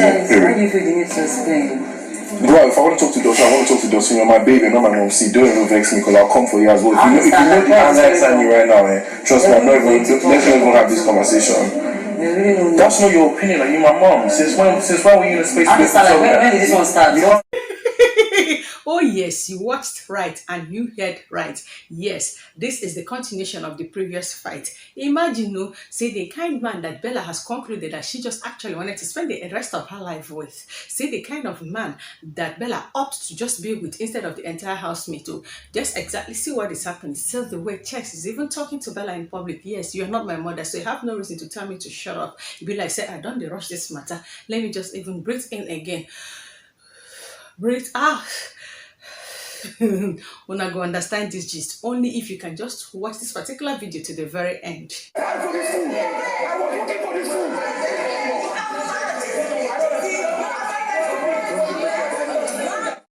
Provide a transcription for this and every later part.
Why do you feel the need to explain? Bro, if I want to talk to Dotun, I want to talk to Dotun. You're my baby, not my mom. See, don't even vex me because I'll come for you as well. If you know the answer I send you right now, trust me, I'm not even, let's not even have this conversation. That's not your opinion, like you're my mom. Since when were you in a space to when did this one start? Oh yes, you watched right and you heard right. Yes, this is the continuation of the previous fight. Imagine, no, say the kind man that Bella has concluded that she just actually wanted to spend the rest of her life with. Say the kind of man that Bella opts to just be with instead of the entire housemate. To just exactly see what is happening. Still the way Sheggz is even talking to Bella in public. Yes, you are not my mother, so you have no reason to tell me to shut up. You be like, say, I don't rush this matter. Let me just even breathe in again. Breathe out. Una go understand this gist only if you can just watch this particular video to the very end. I was looking for this food.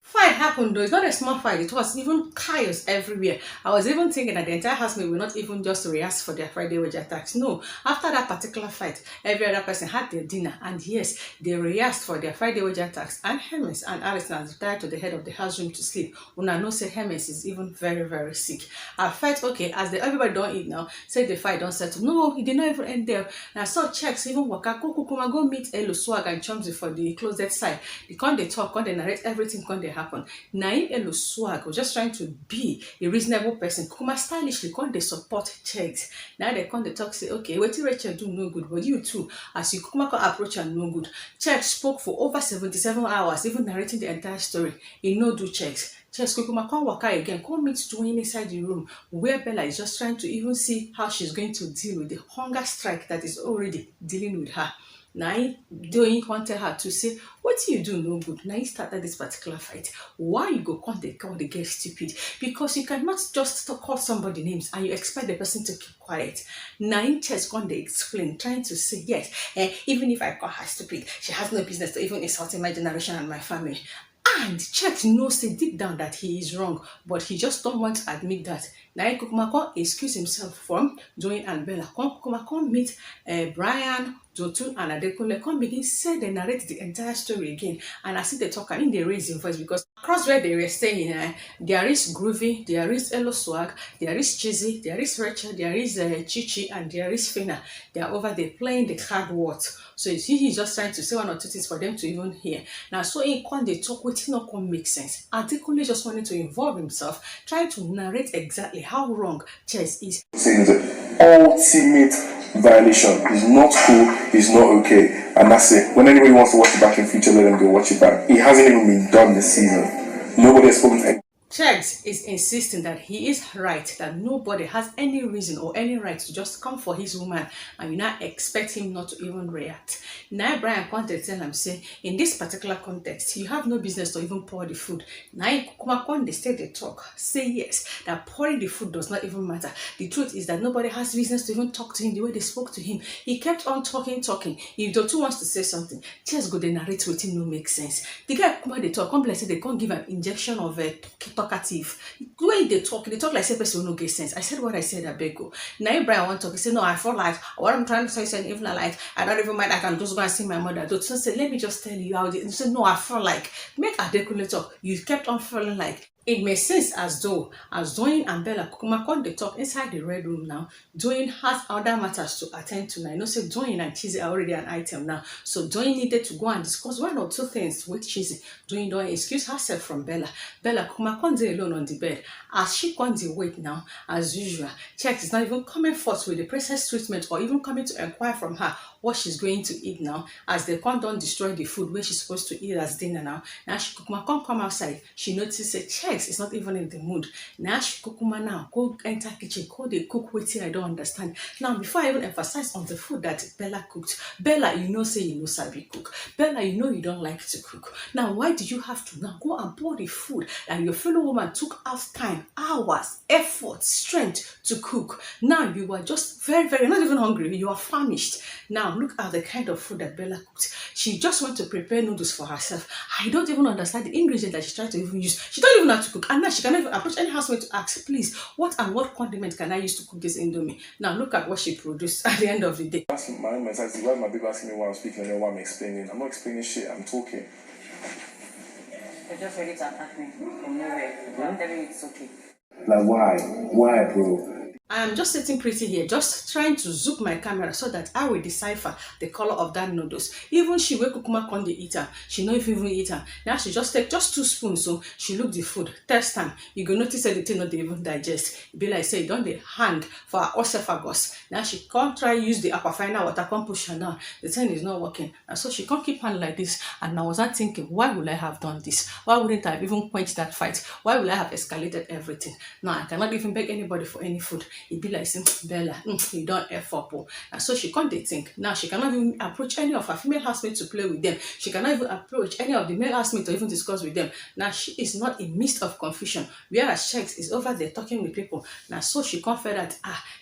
Fight happened though. It's not a small fight. It was even chaos everywhere. I was even thinking that the entire housemate will not even just rehearse for their Friday wage attacks. No, after that particular fight, every other person had their dinner, and yes, they rehearsed for their Friday wage attacks. And Hermes and Alison has retired to the head of the house room to sleep. Una know say Hermes is even very, very sick. I felt okay as everybody don't eat now. Say the fight don't settle. No, it did not even end there. And I saw Sheggz even waka go meet Elo Swag and CHOMZY for the closet side. They talk, they narrate everything they happen. Naim Elo Swag was just trying to be a reasonable person. Kuma stylishly they support Sheggz. Now they talk say, okay, what Rachel do no good, but you too, as you Kuma approach and no good. Sheggz spoke for over 77 hours, even narrating the entire story. He no do Sheggz. Sheggz Kuma come waka again, come meet DOYIN inside the room where Bella is just trying to even see how she's going to deal with the hunger strike that is already dealing with her. Now, DOYIN wanted her to say, what you do no good. Now, you started this particular fight. Why you go call the girl stupid? Because you cannot just call somebody names and you expect the person to keep quiet. Now, Sheggz explain, trying to say, yes, even if I call her stupid, she has no business to even insulting my generation and my family. And Sheggz knows deep down that he is wrong, but he just don't want to admit that. Now Kukuma excuse himself from DOYIN and Bella. Come meet Brian, DOTUN, and Adekunle. Come begin say they narrate the entire story again. And I see they talk, they raise their voice because across where they were staying, there is Groovy, there is Elo Swag, there is CHIZZY, there is Rachel, there is CHICHI, and there is PHYNA. They are over there playing the card words. So he's just trying to say one or two things for them to even hear. Now, so in they talk with not come make sense. Adekunle just wanted to involve himself, trying to narrate exactly how wrong Sheggz is. Saying the ultimate violation is not cool, is not okay, and that's it. When anybody wants to watch it back in future, let them go watch it back. It hasn't even been done this season. Nobody has spoken to any. Sheggz is insisting that he is right, that nobody has any reason or any right to just come for his woman, and you now expect him not to even react. Now Brian Conte tell him, say, in this particular context, you have no business to even pour the food. Now Kuma Conte say they talk, say yes, that pouring the food does not even matter. The truth is that nobody has business to even talk to him the way they spoke to him. He kept on talking. If DOTUN wants to say something, just go they narrate with him, no make sense. The guy Kuma they talk, come say they can't give an injection of a talkative. The way they talk like say person no get sense. I said what I said, I beg go. Now Brian want to talk, he said, no, I feel like what I'm trying to say is even like I don't even mind, I can just go and see my mother. DOTUN said, let me just tell you how they said, no, I feel like make Adekunle talk. You kept on feeling like it makes sense as though as DOYIN and Bella Kukuma they talk inside the red room now. DOYIN has other matters to attend to now. You know, say DOYIN and CHIZZY are already an item now. So DOYIN needed to go and discuss one or two things with CHIZZY. DOYIN don't excuse herself from Bella. Bella Kukuma alone on the bed. As she can't wait now, as usual, Sheggz is not even coming forth with the princess treatment or even coming to inquire from her what she's going to eat now, as they can't destroy the food where she's supposed to eat as dinner now. Now she come outside. She notices that Sheggz is not even in the mood. Now she now go enter kitchen, go they cook waiting. I don't understand. Now before I even emphasize on the food that Bella cooked, Bella, you know say you know sabi cook. Bella, you know you don't like to cook. Now why did you have to now go and pour the food that your fellow woman took out time, hours, effort, strength to cook? Now you were just very, very not even hungry. You are famished. Now Now look at the kind of food that Bella cooked. She just went to prepare noodles for herself. I don't even understand the ingredient that she tried to even use. She don't even know how to cook. And now she cannot even approach any housemate to ask, please, what and what condiment can I use to cook this indomie? Now look at what she produced at the end of the day. My mentality, why my baby asking me why I'm speaking and then why I'm explaining? I'm not explaining shit, I'm talking. You're just ready to attack me from nowhere. I'm telling you it's okay. Like, why? Why, bro? I am just sitting pretty here, just trying to zoom my camera so that I will decipher the color of that noodles. Even she will kukuma konde eat her. She not even eat her. Now she just take just 2 spoons, so she look the food. Test time, you go notice that the thing not even digest. It be like say don't they hang for her esophagus. Now she can't try use the PHYNA water, can't push her down. The thing is not working, and so she can't keep hand like this. And I was not thinking, why would I have done this? Why wouldn't I have even quenched that fight? Why would I have escalated everything? Now I cannot even beg anybody for any food. It be like, Bella, you don't F up. And so she can't think. Now she cannot even approach any of her female housemates to play with them. She cannot even approach any of the male housemates to even discuss with them. Now she is not in midst of confusion, whereas Sheggz is over there talking with people. Now so she can't feel that,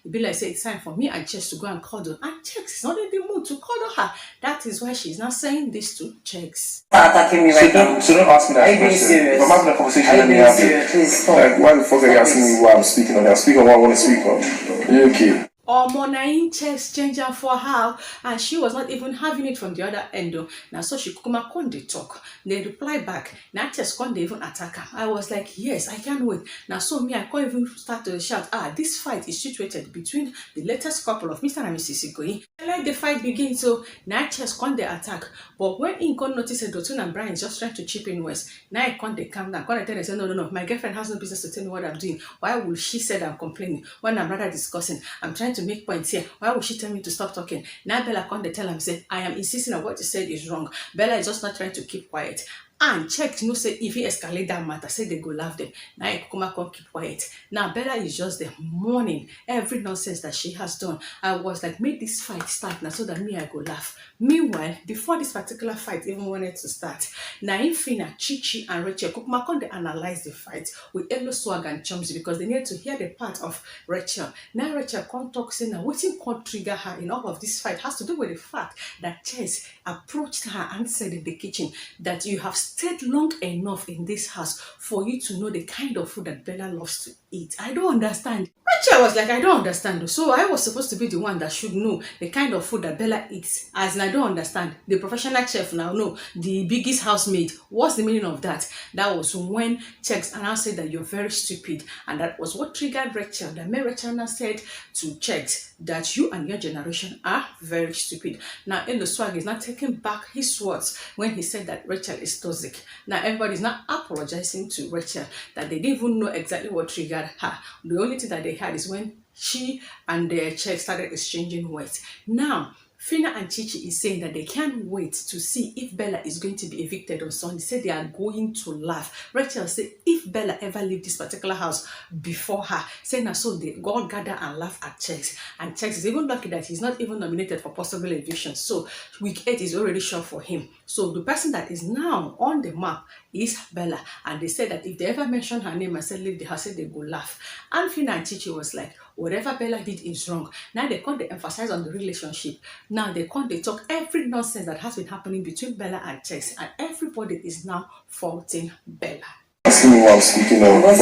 it be like say it's time for me and Sheggz to go and cuddle. And Sheggz is not in the mood to cuddle her. That is why she's not saying this to Sheggz. Stop attacking me right now. So don't ask me that Are you being question. serious? If I'm having a conversation, Are you let me being have serious? it. Please stop. Like, why the fuck are you asking me why I'm speaking on? I'm speaking on what I want to speak on. You okay? Naim Sheggz change her for her, and she was not even having it from the other end. Now so she kukuma konde talk. They reply back. Now Sheggz konde even attack her. I was like, yes, I can't wait. Now so me, I can't even start to shout. This fight is situated between the latest couple of Mr. and Mrs. Goyi. Let the fight begin. So now Sheggz konde attack. But when he can't notice that DOTUN and Brian is just trying to chip in west, now I can't calm down. Can't tell her, say, no, my girlfriend has no business to tell me what I'm doing. Why would she say that I'm complaining when I'm rather discussing? I'm trying to make points here. Why would she tell me to stop talking? Now Bella can't tell him, say, I am insisting on what you said is wrong. Bella is just not trying to keep quiet. And Sheggz no say if he escalate that matter, say they go laugh them. Now Kukuma can't keep quiet. Now Bella is just there mourning every nonsense that she has done. I was like, make this fight start now so that me I go laugh. Meanwhile, before this particular fight even wanted to start, now in PHYNA, CHICHI and Rachel Kukuma can't analyze the fight with Elo Swag and CHOMZY because they need to hear the part of Rachel. Now Rachel can't talk, say now what can't trigger her in all of this fight has to do with the fact that Sheggz approached her and said in the kitchen that you have stayed long enough in this house for you to know the kind of food that Bella loves to eat. I don't understand. Rachel was like, I don't understand. So I was supposed to be the one that should know the kind of food that Bella eats. As in, I don't understand. The professional chef now, no, the biggest housemaid. What's the meaning of that? That was when Sheggz announced that you're very stupid. And that was what triggered Rachel. That made Rachel now said to Sheggz that you and your generation are very stupid. Now, in the swag is not taking back his words when he said that Rachel is toxic. Now, everybody's not apologizing to Rachel that they didn't even know exactly what triggered her. The only thing that they had is when she and their Sheggz started exchanging words. Now, PHYNA and CHICHI is saying that they can't wait to see if Bella is going to be evicted on Sunday. They say they are going to laugh. Rachel said if Bella ever leave this particular house before her, saying that so they all gather and laugh at Sheggz. And Sheggz is even lucky that he's not even nominated for possible eviction. So week 8 is already sure for him. So the person that is now on the map is Bella. And they said that if they ever mention her name and say leave the house, they go laugh. And PHYNA and CHICHI was like, whatever Bella did is wrong. Now they can't emphasize on the relationship. Now they can't talk every nonsense that has been happening between Bella and Sheggz, and everybody is now faulting Bella. Asking me what I'm speaking on. From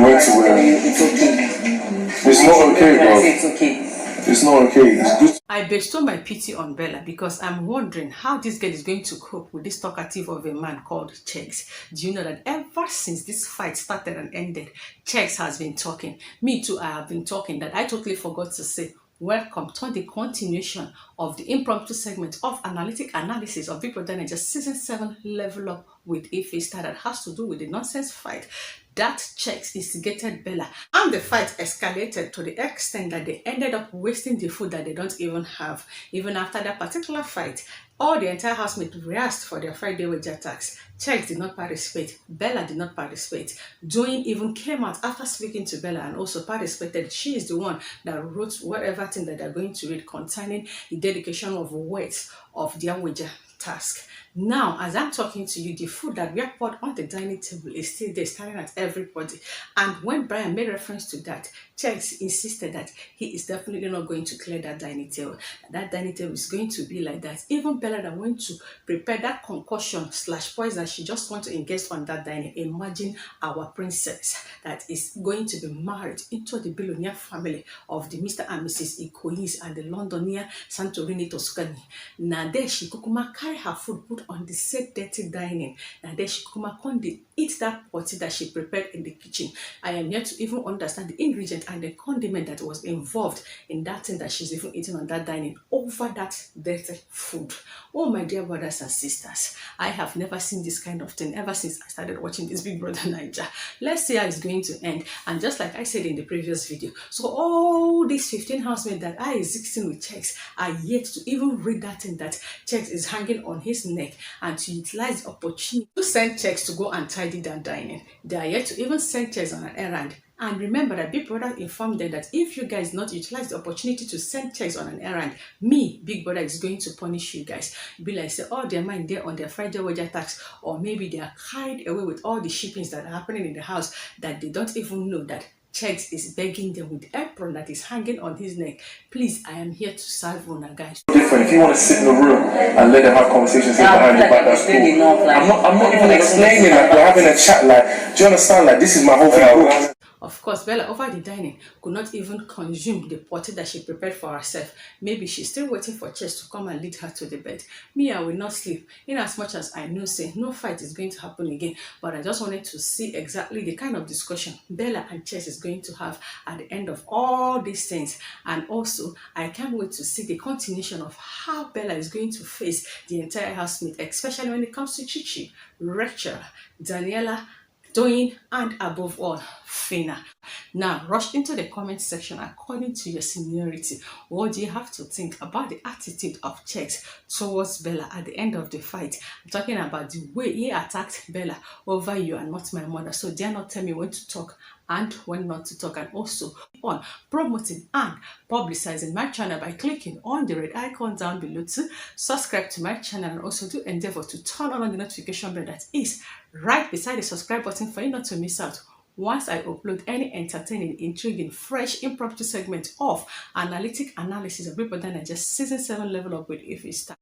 where to where? It's okay. It's not okay, bro. It's okay. It's not okay. It's good. I bestow my pity on Bella because I'm wondering how this girl is going to cope with this talkative of a man called Sheggz. Do you know that ever since this fight started and ended, Sheggz has been talking. Me too, I have been talking. That I totally forgot to say. Welcome to the continuation of the impromptu segment of analytic analysis of Bbnaija season 7 level up with a face that has to do with the nonsense fight that Sheggz instigated Bella, and the fight escalated to the extent that they ended up wasting the food that they don't even have. Even after that particular fight, all the entire housemate rehearsed for their Friday wage attacks. Sheggz did not participate. Bella did not participate. DOYIN even came out after speaking to Bella and also participated. She is the one that wrote whatever thing that they're going to read concerning the dedication of words of their wager task. Now, as I'm talking to you, the food that we are put on the dining table is still there, staring at everybody. And when Brian made reference to that, Sheggz insisted that he is definitely not going to clear that dining table. That dining table is going to be like that. Even Bella that went to prepare that concoction / poison, she just want to engage on that dining. Imagine our princess that is going to be married into the billionaire family of the Mr. and Mrs. Ikoyis and the Londoner Santorini Toscani. Now there she kukuma carry her food put on the said dirty dining. Now there she kukuma conde eat that potty that she prepared in the kitchen. I am yet to even understand the ingredient and the condiment that was involved in that thing that she's even eating on that dining over that dirty food. Oh my dear brothers and sisters, I have never seen this kind of thing ever since I started watching this Big Brother Naija. Let's see how it's going to end. And just like I said in the previous video, so all these 15 housemates that are existing with Sheggz are yet to even read that thing that Sheggz is hanging on his neck and to utilize the opportunity to send Sheggz to go and tidy that dining. They are yet to even send Sheggz on an errand. And remember that Big Brother informed them that if you guys not utilize the opportunity to send Sheggz on an errand, me, Big Brother, is going to punish you guys. Be like, say, all their mind there on their Friday wager tax, or maybe they are carried away with all the shippings that are happening in the house that they don't even know that Sheggz is begging them with the apron that is hanging on his neck. Please, I am here to serve Rona, guys. Different. If you want to sit in the room and let them have conversations behind your back, that's cool. I'm not even explaining, like, we're having a chat, like, do you understand? Like, this is my whole thing. Of course, Bella over the dining could not even consume the potty that she prepared for herself. Maybe she's still waiting for Sheggz to come and lead her to the bed. Me, I will not sleep. In as much as I know, say, no fight is going to happen again. But I just wanted to see exactly the kind of discussion Bella and Sheggz is going to have at the end of all these things. And also, I can't wait to see the continuation of how Bella is going to face the entire housemate, especially when it comes to CHICHI, Rachel, Daniela, DOYIN, and above all, PHYNA. Now, rush into the comment section according to your seniority. What do you have to think about the attitude of Sheggz towards Bella at the end of the fight? I'm talking about the way he attacked Bella over "you are not my mother, so dare not tell me when to talk and when not to talk," and also on promoting and publicizing my channel by clicking on the red icon down below to subscribe to my channel, and also do endeavor to turn on the notification bell that is right beside the subscribe button for you not to miss out once I upload any entertaining, intriguing, fresh, impromptu segment of analytic analysis of Big Brother Naija Season 7 Level Up with If It Start.